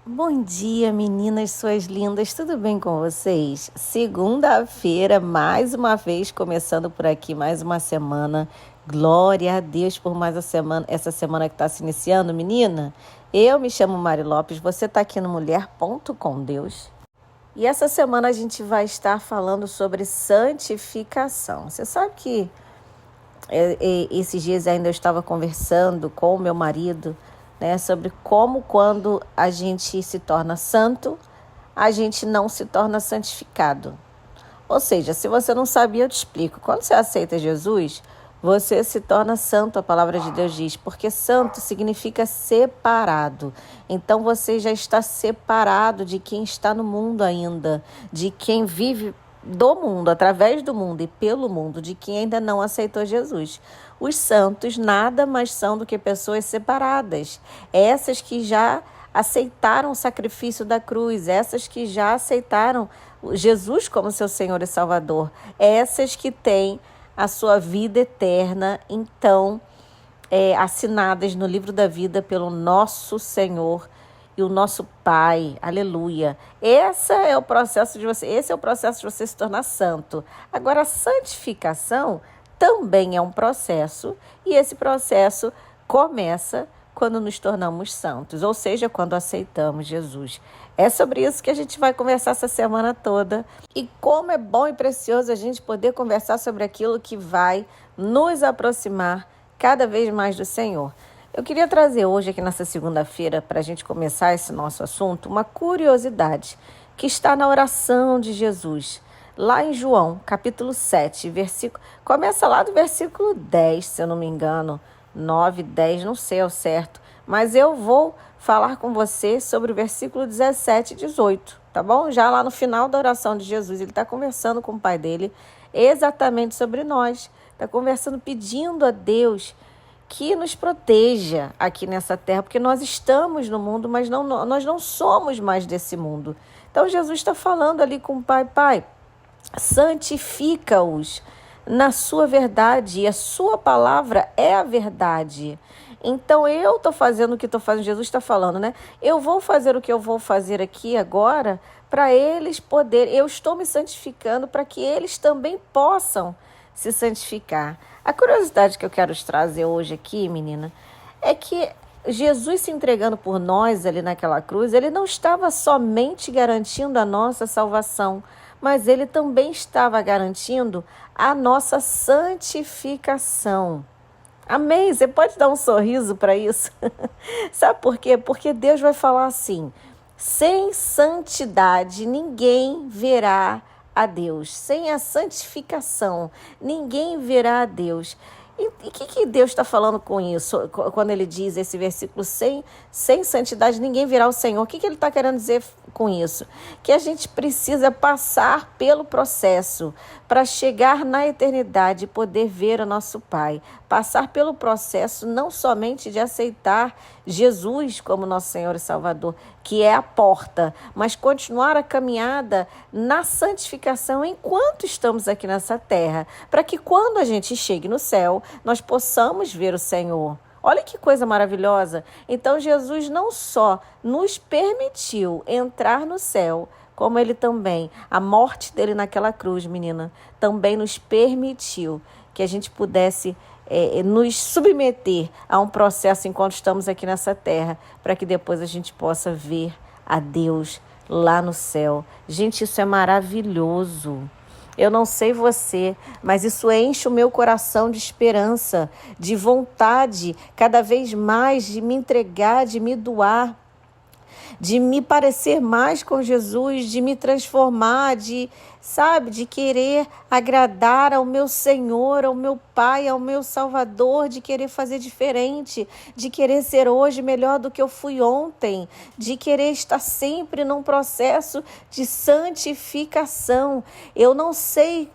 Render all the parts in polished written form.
Bom dia, meninas, suas lindas, tudo bem com vocês? Segunda-feira, mais uma vez, começando por aqui, mais uma semana. Glória a Deus por mais essa semana que está se iniciando, menina. Eu me chamo Mari Lopes, você está aqui no Mulher Ponto com Deus. E essa semana a gente vai estar falando sobre santificação. Você sabe que esses dias ainda eu estava conversando com o meu marido, né, sobre como quando a gente se torna santo, a gente não se torna santificado. Ou seja, se você não sabia, eu te explico. Quando você aceita Jesus, você se torna santo, a palavra de Deus diz, porque santo significa separado. Então você já está separado de quem está no mundo ainda, de quem vive do mundo, através do mundo e pelo mundo, de quem ainda não aceitou Jesus. Os santos nada mais são do que pessoas separadas, essas que já aceitaram o sacrifício da cruz, essas que já aceitaram Jesus como seu Senhor e Salvador, essas que têm a sua vida eterna, então, assinadas no livro da vida pelo nosso Senhor e o nosso Pai, aleluia. Esse é o processo de você se tornar santo. Agora, a santificação também é um processo, e esse processo começa quando nos tornamos santos, ou seja, quando aceitamos Jesus. É sobre isso que a gente vai conversar essa semana toda. E como é bom e precioso a gente poder conversar sobre aquilo que vai nos aproximar cada vez mais do Senhor. Eu queria trazer hoje, aqui nessa segunda-feira, para a gente começar esse nosso assunto, uma curiosidade que está na oração de Jesus. Lá em João, capítulo 7, começa lá do versículo 10, se eu não me engano, 9, 10, não sei ao certo, mas eu vou falar com você sobre o versículo 17 e 18, tá bom? Já lá no final da oração de Jesus, ele está conversando com o Pai dele exatamente sobre nós, está conversando, pedindo a Deus que nos proteja aqui nessa terra, porque nós estamos no mundo, mas nós não somos mais desse mundo. Então Jesus está falando ali com o Pai, Pai, santifica-os na sua verdade, e a sua palavra é a verdade. Então eu estou fazendo o que estou fazendo, Jesus está falando, né? Eu vou fazer o que eu vou fazer aqui agora para eles poderem, eu estou me santificando para que eles também possam se santificar. A curiosidade que eu quero te trazer hoje aqui, menina, é que Jesus se entregando por nós ali naquela cruz, ele não estava somente garantindo a nossa salvação, mas ele também estava garantindo a nossa santificação. Amém? Você pode dar um sorriso para isso? Sabe por quê? Porque Deus vai falar assim: sem santidade ninguém verá a Deus. Sem a santificação ninguém verá a Deus. E o que Deus está falando com isso? Quando ele diz esse versículo, sem santidade ninguém verá o Senhor. O que ele está querendo dizer com isso? Que a gente precisa passar pelo processo para chegar na eternidade e poder ver o nosso Pai. Passar pelo processo não somente de aceitar Jesus como nosso Senhor e Salvador, que é a porta, mas continuar a caminhada na santificação enquanto estamos aqui nessa terra, para que quando a gente chegue no céu, nós possamos ver o Senhor. Olha que coisa maravilhosa. Então Jesus não só nos permitiu entrar no céu, como ele também, a morte dele naquela cruz, menina, também nos permitiu que a gente pudesse nos submeter a um processo enquanto estamos aqui nessa terra, para que depois a gente possa ver a Deus lá no céu. Gente, isso é maravilhoso. Eu não sei você, mas isso enche o meu coração de esperança, de vontade, cada vez mais de me entregar, de me doar, de me parecer mais com Jesus, de me transformar, de querer agradar ao meu Senhor, ao meu Pai, ao meu Salvador, de querer fazer diferente, de querer ser hoje melhor do que eu fui ontem, de querer estar sempre num processo de santificação. Eu não sei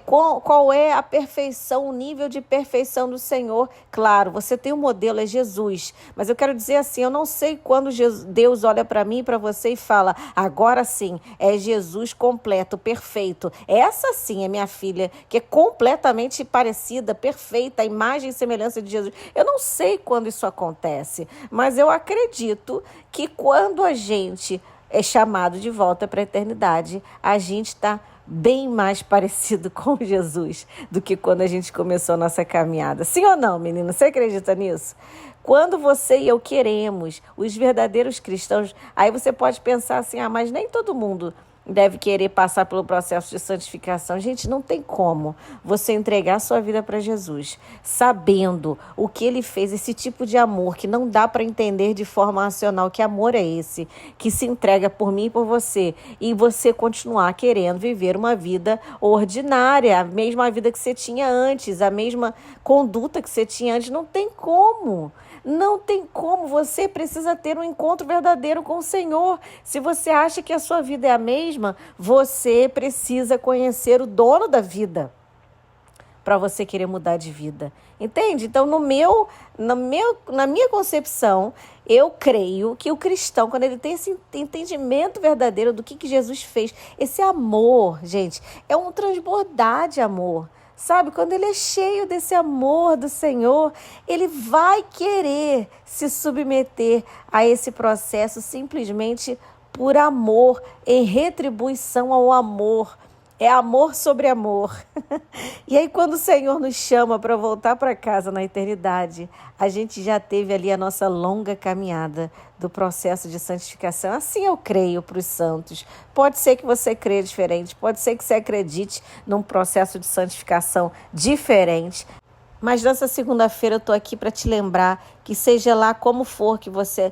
qual é a perfeição, o nível de perfeição do Senhor. Claro, você tem um modelo, é Jesus, mas eu quero dizer assim, eu não sei quando Deus olha para mim e para você e fala, agora sim, é Jesus completo, perfeito, perfeito. Essa sim é minha filha, que é completamente parecida, perfeita, a imagem e semelhança de Jesus. Eu não sei quando isso acontece, mas eu acredito que quando a gente é chamado de volta para a eternidade, a gente está bem mais parecido com Jesus do que quando a gente começou a nossa caminhada. Sim ou não, menina? Você acredita nisso? Quando você e eu queremos, os verdadeiros cristãos, aí você pode pensar assim, mas nem todo mundo deve querer passar pelo processo de santificação. Gente, não tem como você entregar sua vida para Jesus, sabendo o que ele fez, esse tipo de amor que não dá para entender de forma racional. Que amor é esse? Que se entrega por mim e por você, e você continuar querendo viver uma vida ordinária, a mesma vida que você tinha antes, a mesma conduta que você tinha antes. Não tem como. Não tem como, você precisa ter um encontro verdadeiro com o Senhor. Se você acha que a sua vida é a mesma, você precisa conhecer o dono da vida para você querer mudar de vida. Entende? Então, na minha concepção, eu creio que o cristão, quando ele tem esse entendimento verdadeiro do que Jesus fez, esse amor, gente, é um transbordar de amor. Sabe, quando ele é cheio desse amor do Senhor, ele vai querer se submeter a esse processo simplesmente por amor, em retribuição ao amor. É amor sobre amor. E aí, quando o Senhor nos chama para voltar para casa na eternidade, a gente já teve ali a nossa longa caminhada do processo de santificação. Assim eu creio para os santos. Pode ser que você creia diferente, pode ser que você acredite num processo de santificação diferente. Mas nessa segunda-feira eu estou aqui para te lembrar que seja lá como for que você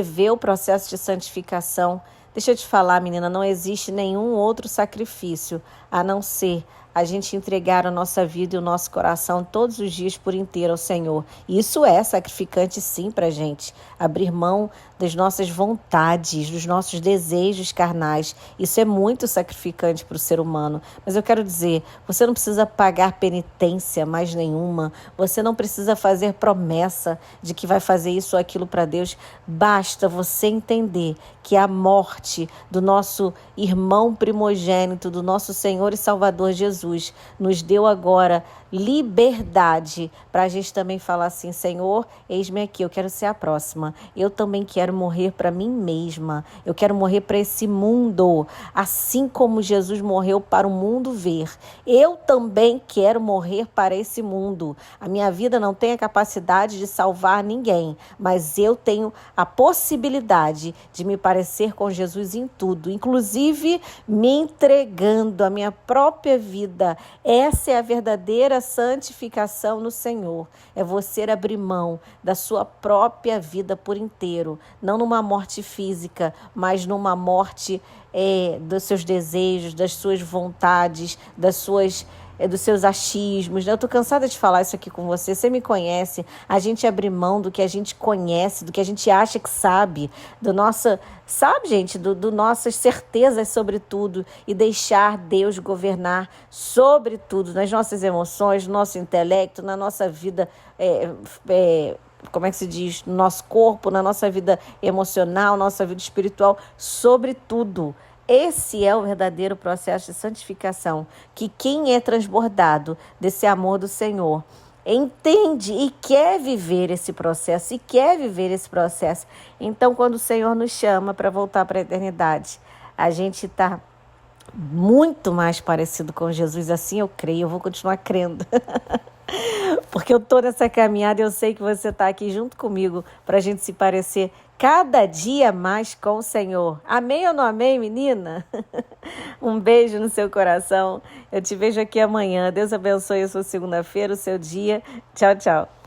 vê o processo de santificação. Deixa eu te falar, menina, não existe nenhum outro sacrifício a não ser a gente entregar a nossa vida e o nosso coração todos os dias por inteiro ao Senhor. Isso é sacrificante sim pra gente. Abrir mão das nossas vontades, dos nossos desejos carnais. Isso é muito sacrificante para o ser humano. Mas eu quero dizer, você não precisa pagar penitência mais nenhuma. Você não precisa fazer promessa de que vai fazer isso ou aquilo para Deus. Basta você entender que a morte do nosso irmão primogênito, do nosso Senhor e Salvador Jesus, nos deu agora liberdade para a gente também falar assim: Senhor, eis-me aqui, eu quero ser a próxima. Eu também quero morrer para mim mesma. Eu quero morrer para esse mundo, assim como Jesus morreu para o mundo ver. Eu também quero morrer para esse mundo. A minha vida não tem a capacidade de salvar ninguém, mas eu tenho a possibilidade de me parecer com Jesus em tudo, inclusive me entregando a minha própria vida. Essa é a verdadeira santificação no Senhor. É você abrir mão da sua própria vida por inteiro, não numa morte física, mas numa morte dos seus desejos, das suas vontades, dos seus achismos. Eu estou cansada de falar isso aqui com você. Você me conhece. A gente abre mão do que a gente conhece, do que a gente acha que sabe, do nossas certezas sobre tudo, e deixar Deus governar sobre tudo, nas nossas emoções, no nosso intelecto, na nossa vida, como é que se diz? No nosso corpo, na nossa vida emocional, nossa vida espiritual, sobre tudo. Esse é o verdadeiro processo de santificação, que quem é transbordado desse amor do Senhor entende e quer viver esse processo, Então, quando o Senhor nos chama para voltar para a eternidade, a gente está muito mais parecido com Jesus. Assim eu creio, eu vou continuar crendo. Porque eu estou nessa caminhada e eu sei que você está aqui junto comigo para a gente se parecer cada dia mais com o Senhor. Amém ou não amém, menina? Um beijo no seu coração. Eu te vejo aqui amanhã. Deus abençoe a sua segunda-feira, o seu dia. Tchau, tchau.